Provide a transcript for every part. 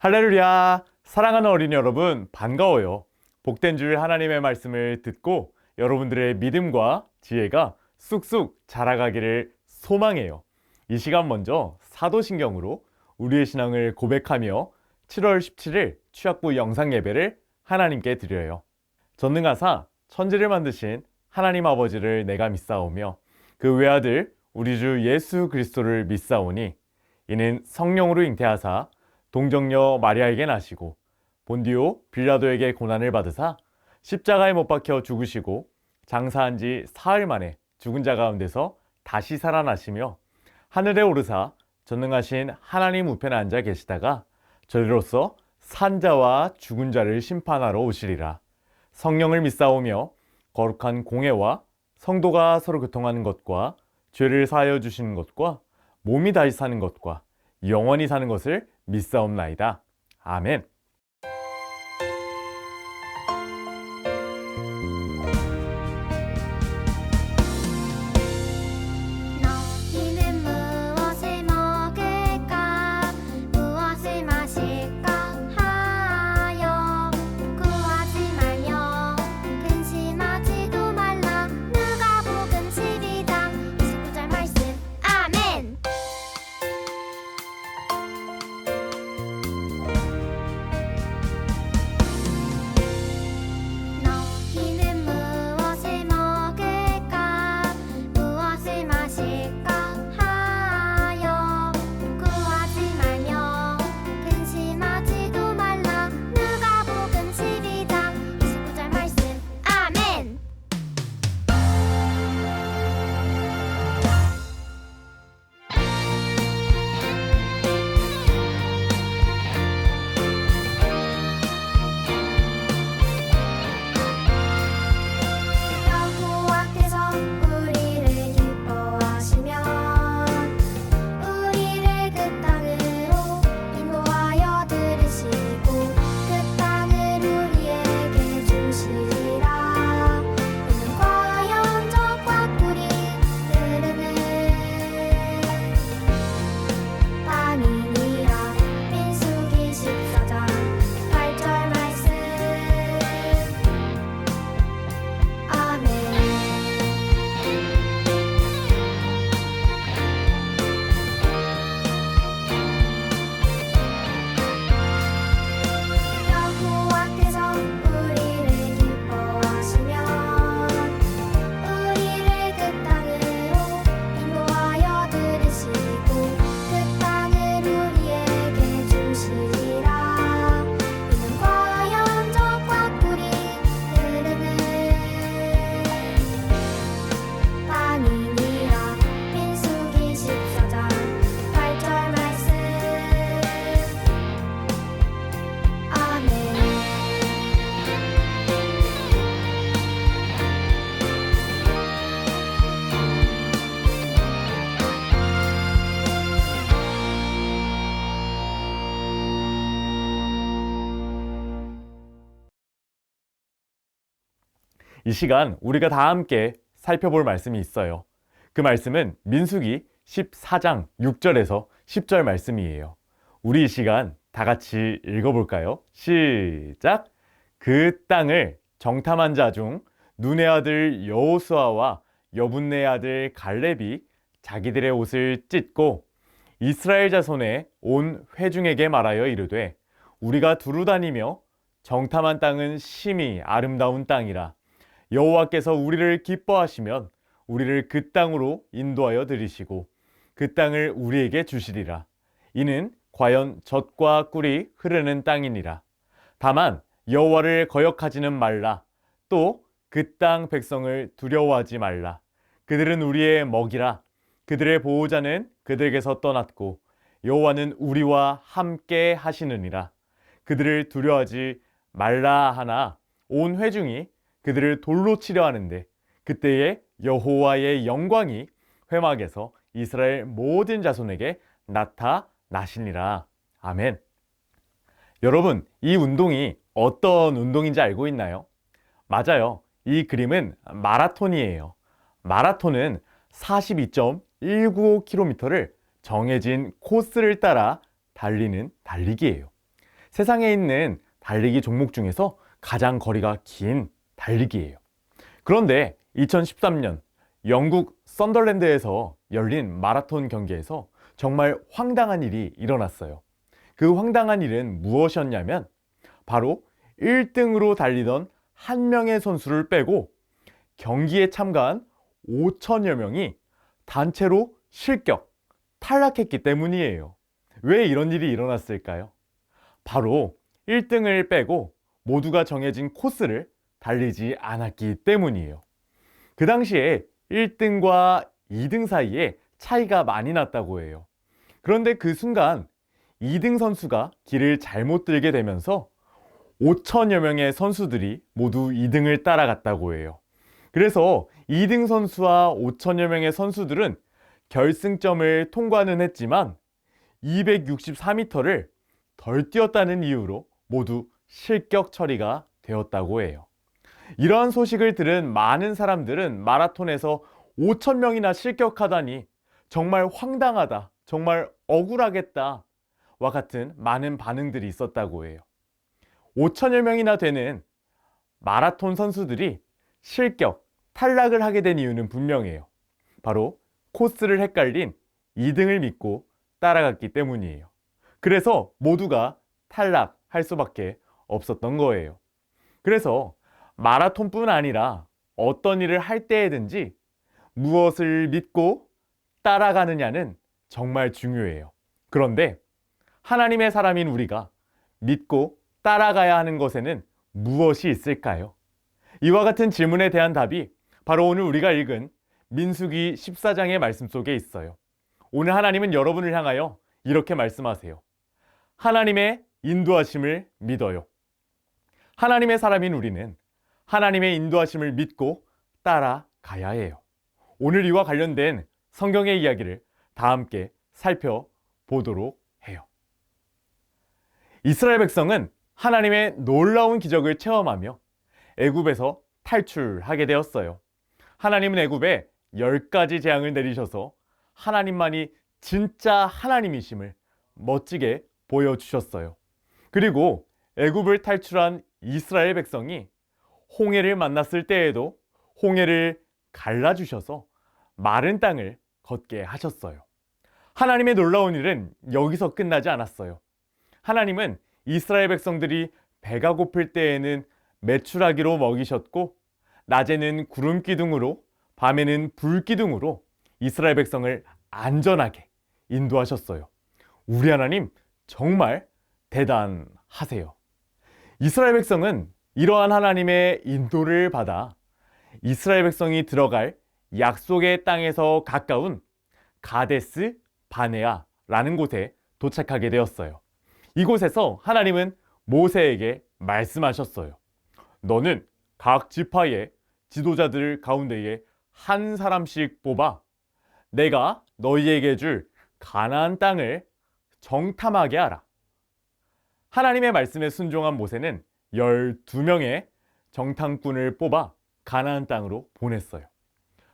할렐루야! 사랑하는 어린이 여러분, 반가워요. 복된 주일 하나님의 말씀을 듣고 여러분들의 믿음과 지혜가 쑥쑥 자라가기를 소망해요. 이 시간 먼저 사도신경으로 우리의 신앙을 고백하며 7월 17일 취학부 영상 예배를 하나님께 드려요. 전능하사 천지를 만드신 하나님 아버지를 내가 믿사오며 그 외아들 우리 주 예수 그리스도를 믿사오니 이는 성령으로 잉태하사 동정녀 마리아에게 나시고 본디오 빌라도에게 고난을 받으사 십자가에 못 박혀 죽으시고 장사한 지 사흘 만에 죽은 자 가운데서 다시 살아나시며 하늘에 오르사 전능하신 하나님 우편에 앉아 계시다가 저리로서 산자와 죽은 자를 심판하러 오시리라. 성령을 믿사오며 거룩한 공회와 성도가 서로 교통하는 것과 죄를 사하여 주시는 것과 몸이 다시 사는 것과 영원히 사는 것을 믿사옵나이다. 아멘. 너희는 무엇을 먹을까 무엇을 마실까 하여 구하지 말며 근심하지도 말라. 누가복음 12장 29절 말씀. 아멘. 너희는 무엇을 먹을까 무엇을 마실까 하여 구하지 말며 근심하지도 말라. 누가복음 12장 29절 말씀. 아멘. 여호와께서 우리를 기뻐하시면 우리를 그 땅으로 인도하여 들으시고 그 땅을 우리에게 주시리라. 이는 과연 적과 꿀이 흐르는 땅이니라. 민수기 14장 8절 말씀. 아멘. 여호와께서 우리를 기뻐하시면 우리를 그 땅으로 인도하여 들으시고 그 땅을 우리에게 주시리라. 이는 과연 적과 꿀이 흐르는 땅이니라. 민수기 14장 8절 말씀. 아멘. 이 시간 우리가 다 함께 살펴볼 말씀이 있어요. 그 말씀은 민수기 14장 6절에서 10절 말씀이에요. 우리 이 시간 다 같이 읽어볼까요? 시작! 그 땅을 정탐한 자 중 눈의 아들 여호수아와 여분네 아들 갈렙이 자기들의 옷을 찢고 이스라엘 자손의 온 회중에게 말하여 이르되 우리가 두루 다니며 정탐한 땅은 심히 아름다운 땅이라. 여호와께서 우리를 기뻐하시면 우리를 그 땅으로 인도하여 들이시고 그 땅을 우리에게 주시리라. 이는 과연 젖과 꿀이 흐르는 땅이니라. 다만 여호와를 거역하지는 말라. 또 그 땅 백성을 두려워하지 말라. 그들은 우리의 먹이라. 그들의 보호자는 그들에게서 떠났고 여호와는 우리와 함께 하시느니라. 그들을 두려워하지 말라 하나 온 회중이 그들을 돌로 치려 하는데 그때에 여호와의 영광이 회막에서 이스라엘 모든 자손에게 나타나시니라. 아멘. 여러분, 이 운동이 어떤 운동인지 알고 있나요? 맞아요. 이 그림은 마라톤이에요. 마라톤은 42.195km를 정해진 코스를 따라 달리는 달리기예요. 세상에 있는 달리기 종목 중에서 가장 거리가 긴 달리기예요. 그런데 2013년 영국 썬더랜드에서 열린 마라톤 경기에서 정말 황당한 일이 일어났어요. 그 황당한 일은 무엇이었냐면 바로 1등으로 달리던 한 명의 선수를 빼고 경기에 참가한 5천여 명이 단체로 실격, 탈락했기 때문이에요. 왜 이런 일이 일어났을까요? 바로 1등을 빼고 모두가 정해진 코스를 달리지 않았기 때문이에요. 그 당시에 1등과 2등 사이에 차이가 많이 났다고 해요. 그런데 그 순간 2등 선수가 길을 잘못 들게 되면서 5천여 명의 선수들이 모두 2등을 따라갔다고 해요. 그래서 2등 선수와 5천여 명의 선수들은 결승점을 통과는 했지만 264m를 덜 뛰었다는 이유로 모두 실격 처리가 되었다고 해요. 이러한 소식을 들은 많은 사람들은 마라톤에서 5천 명이나 실격하다니 정말 황당하다, 정말 억울하겠다 와 같은 많은 반응들이 있었다고 해요. 5천여 명이나 되는 마라톤 선수들이 실격, 탈락을 하게 된 이유는 분명해요. 바로 코스를 헷갈린 2등을 믿고 따라갔기 때문이에요. 그래서 모두가 탈락할 수밖에 없었던 거예요. 그래서 마라톤뿐 아니라 어떤 일을 할 때에든지 무엇을 믿고 따라가느냐는 정말 중요해요. 그런데 하나님의 사람인 우리가 믿고 따라가야 하는 것에는 무엇이 있을까요? 이와 같은 질문에 대한 답이 바로 오늘 우리가 읽은 민수기 14장의 말씀 속에 있어요. 오늘 하나님은 여러분을 향하여 이렇게 말씀하세요. 하나님의 인도하심을 믿어요. 하나님의 사람인 우리는 하나님의 인도하심을 믿고 따라가야 해요. 오늘 이와 관련된 성경의 이야기를 다 함께 살펴보도록 해요. 이스라엘 백성은 하나님의 놀라운 기적을 체험하며 애굽에서 탈출하게 되었어요. 하나님은 애굽에 10가지 재앙을 내리셔서 하나님만이 진짜 하나님이심을 멋지게 보여주셨어요. 그리고 애굽을 탈출한 이스라엘 백성이 홍해를 만났을 때에도 홍해를 갈라주셔서 마른 땅을 걷게 하셨어요. 하나님의 놀라운 일은 여기서 끝나지 않았어요. 하나님은 이스라엘 백성들이 배가 고플 때에는 메추라기로 먹이셨고 낮에는 구름 기둥으로 밤에는 불 기둥으로 이스라엘 백성을 안전하게 인도하셨어요. 우리 하나님 정말 대단하세요. 이스라엘 백성은 이러한 하나님의 인도를 받아 이스라엘 백성이 들어갈 약속의 땅에서 가까운 가데스 바네아라는 곳에 도착하게 되었어요. 이곳에서 하나님은 모세에게 말씀하셨어요. 너는 각 지파의 지도자들 가운데에 한 사람씩 뽑아 내가 너희에게 줄 가나안 땅을 정탐하게 하라. 하나님의 말씀에 순종한 모세는 12명의 정탐꾼을 뽑아 가나안 땅으로 보냈어요.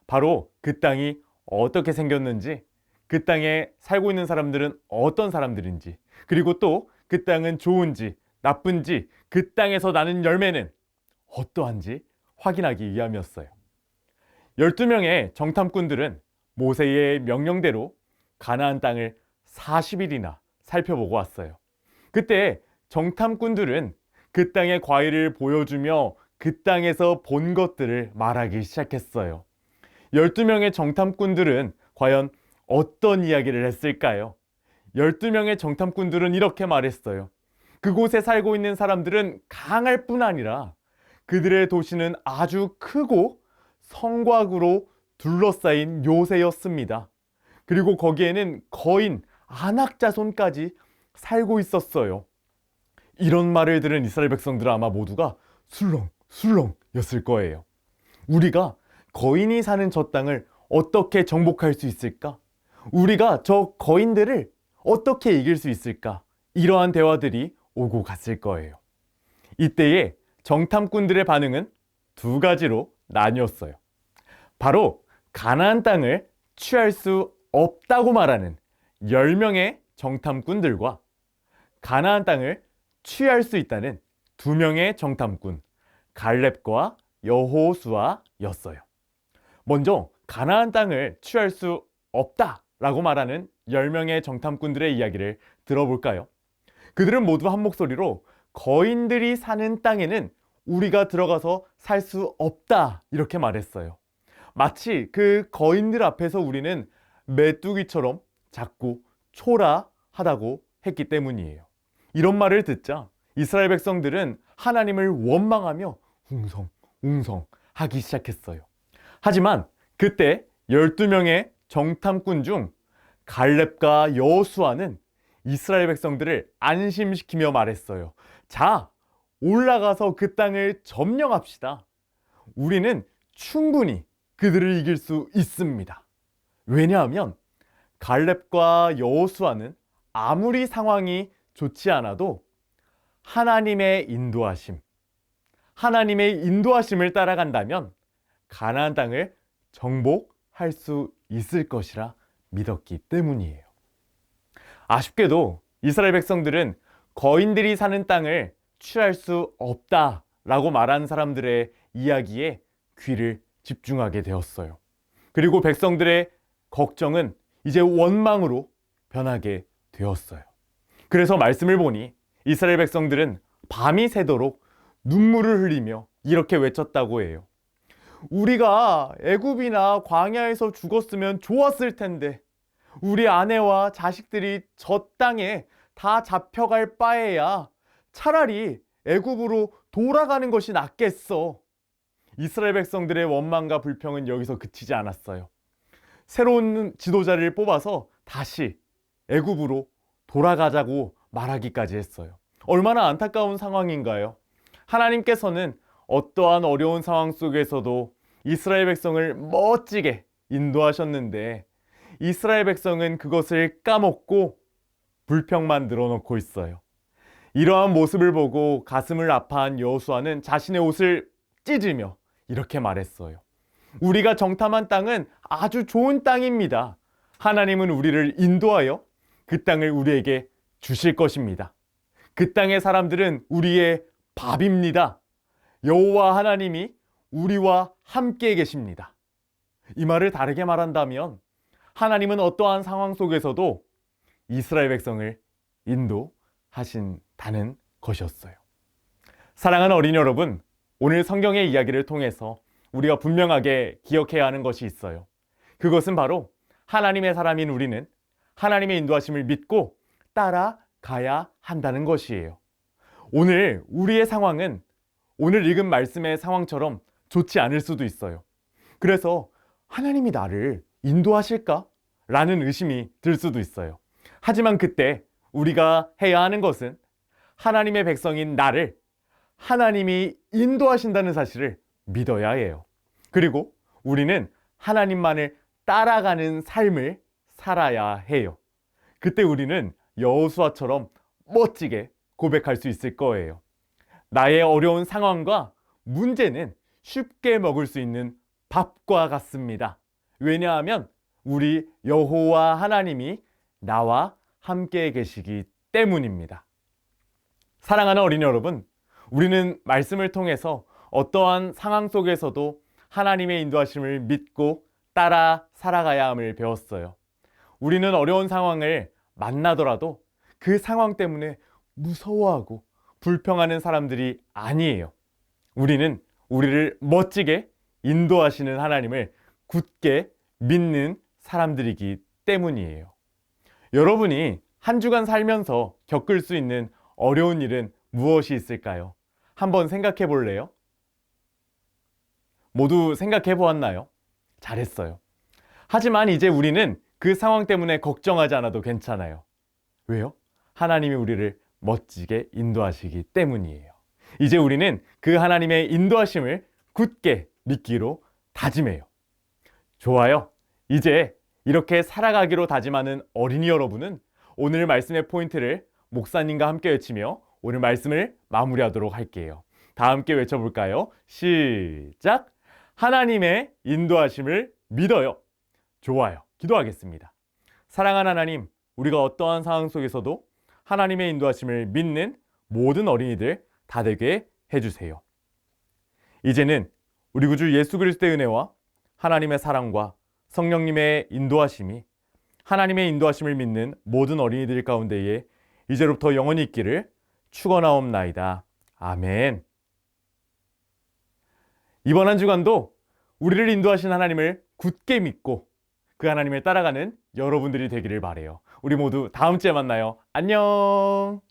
바로 그 땅이 어떻게 생겼는지, 그 땅에 살고 있는 사람들은 어떤 사람들인지, 그리고 또 그 땅은 좋은지 나쁜지, 그 땅에서 나는 열매는 어떠한지 확인하기 위함이었어요. 12명의 정탐꾼들은 모세의 명령대로 가나안 땅을 40일이나 살펴보고 왔어요. 그때 정탐꾼들은 그 땅의 과일을 보여주며 그 땅에서 본 것들을 말하기 시작했어요. 12명의 정탐꾼들은 과연 어떤 이야기를 했을까요? 12명의 정탐꾼들은 이렇게 말했어요. 그곳에 살고 있는 사람들은 강할 뿐 아니라 그들의 도시는 아주 크고 성곽으로 둘러싸인 요새였습니다. 그리고 거기에는 거인, 안악자손까지 살고 있었어요. 이런 말을 들은 이스라엘 백성들은 아마 모두가 술렁술렁였을 거예요. 우리가 거인이 사는 저 땅을 어떻게 정복할 수 있을까? 우리가 저 거인들을 어떻게 이길 수 있을까? 이러한 대화들이 오고 갔을 거예요. 이때에 정탐꾼들의 반응은 두 가지로 나뉘었어요. 바로 가나안 땅을 취할 수 없다고 말하는 10명의 정탐꾼들과 가나안 땅을 취할 수 있다는 두 명의 정탐꾼 갈렙과 여호수아였어요. 먼저 가나안 땅을 취할 수 없다라고 말하는 10명의 정탐꾼들의 이야기를 들어볼까요? 그들은 모두 한 목소리로 거인들이 사는 땅에는 우리가 들어가서 살 수 없다 이렇게 말했어요. 마치 그 거인들 앞에서 우리는 메뚜기처럼 작고 초라하다고 했기 때문이에요. 이런 말을 듣자 이스라엘 백성들은 하나님을 원망하며 웅성웅성하기 시작했어요. 하지만 그때 12명의 정탐꾼 중 갈렙과 여호수아는 이스라엘 백성들을 안심시키며 말했어요. 자, 올라가서 그 땅을 점령합시다. 우리는 충분히 그들을 이길 수 있습니다. 왜냐하면 갈렙과 여호수아는 아무리 상황이 좋지 않아도 하나님의 인도하심을 따라간다면 가나안 땅을 정복할 수 있을 것이라 믿었기 때문이에요. 아쉽게도 이스라엘 백성들은 거인들이 사는 땅을 취할 수 없다라고 말한 사람들의 이야기에 귀를 집중하게 되었어요. 그리고 백성들의 걱정은 이제 원망으로 변하게 되었어요. 그래서 말씀을 보니 이스라엘 백성들은 밤이 새도록 눈물을 흘리며 이렇게 외쳤다고 해요. 우리가 애굽이나 광야에서 죽었으면 좋았을 텐데 우리 아내와 자식들이 저 땅에 다 잡혀갈 바에야 차라리 애굽으로 돌아가는 것이 낫겠어. 이스라엘 백성들의 원망과 불평은 여기서 그치지 않았어요. 새로운 지도자를 뽑아서 다시 애굽으로 돌아가자고 말하기까지 했어요. 얼마나 안타까운 상황인가요? 하나님께서는 어떠한 어려운 상황 속에서도 이스라엘 백성을 멋지게 인도하셨는데 이스라엘 백성은 그것을 까먹고 불평만 늘어놓고 있어요. 이러한 모습을 보고 가슴을 아파한 여호수아는 자신의 옷을 찢으며 이렇게 말했어요. 우리가 정탐한 땅은 아주 좋은 땅입니다. 하나님은 우리를 인도하여 그 땅을 우리에게 주실 것입니다. 그 땅의 사람들은 우리의 밥입니다. 여호와 하나님이 우리와 함께 계십니다. 이 말을 다르게 말한다면 하나님은 어떠한 상황 속에서도 이스라엘 백성을 인도하신다는 것이었어요. 사랑하는 어린이 여러분, 오늘 성경의 이야기를 통해서 우리가 분명하게 기억해야 하는 것이 있어요. 그것은 바로 하나님의 사람인 우리는 하나님의 인도하심을 믿고 따라가야 한다는 것이에요. 오늘 우리의 상황은 오늘 읽은 말씀의 상황처럼 좋지 않을 수도 있어요. 그래서 하나님이 나를 인도하실까? 라는 의심이 들 수도 있어요. 하지만 그때 우리가 해야 하는 것은 하나님의 백성인 나를 하나님이 인도하신다는 사실을 믿어야 해요. 그리고 우리는 하나님만을 따라가는 삶을 살아야 해요. 그때 우리는 여호수아처럼 멋지게 고백할 수 있을 거예요. 나의 어려운 상황과 문제는 쉽게 먹을 수 있는 밥과 같습니다. 왜냐하면 우리 여호와 하나님이 나와 함께 계시기 때문입니다. 사랑하는 어린이 여러분, 우리는 말씀을 통해서 어떠한 상황 속에서도 하나님의 인도하심을 믿고 따라 살아가야 함을 배웠어요. 우리는 어려운 상황을 만나더라도 그 상황 때문에 무서워하고 불평하는 사람들이 아니에요. 우리는 우리를 멋지게 인도하시는 하나님을 굳게 믿는 사람들이기 때문이에요. 여러분이 한 주간 살면서 겪을 수 있는 어려운 일은 무엇이 있을까요? 한번 생각해 볼래요? 모두 생각해 보았나요? 잘했어요. 하지만 이제 우리는 그 상황 때문에 걱정하지 않아도 괜찮아요. 왜요? 하나님이 우리를 멋지게 인도하시기 때문이에요. 이제 우리는 그 하나님의 인도하심을 굳게 믿기로 다짐해요. 좋아요. 이제 이렇게 살아가기로 다짐하는 어린이 여러분은 오늘 말씀의 포인트를 목사님과 함께 외치며 오늘 말씀을 마무리하도록 할게요. 다 함께 외쳐볼까요? 시작! 하나님의 인도하심을 믿어요. 좋아요. 기도하겠습니다. 사랑하는 하나님, 우리가 어떠한 상황 속에서도 하나님의 인도하심을 믿는 모든 어린이들 다 되게 해주세요. 이제는 우리 구주 예수 그리스도의 은혜와 하나님의 사랑과 성령님의 인도하심이 하나님의 인도하심을 믿는 모든 어린이들 가운데에 이제로부터 영원히 있기를 축원하옵나이다. 아멘. 이번 한 주간도 우리를 인도하신 하나님을 굳게 믿고 그 하나님을 따라가는 여러분들이 되기를 바래요. 우리 모두 다음 주에 만나요. 안녕.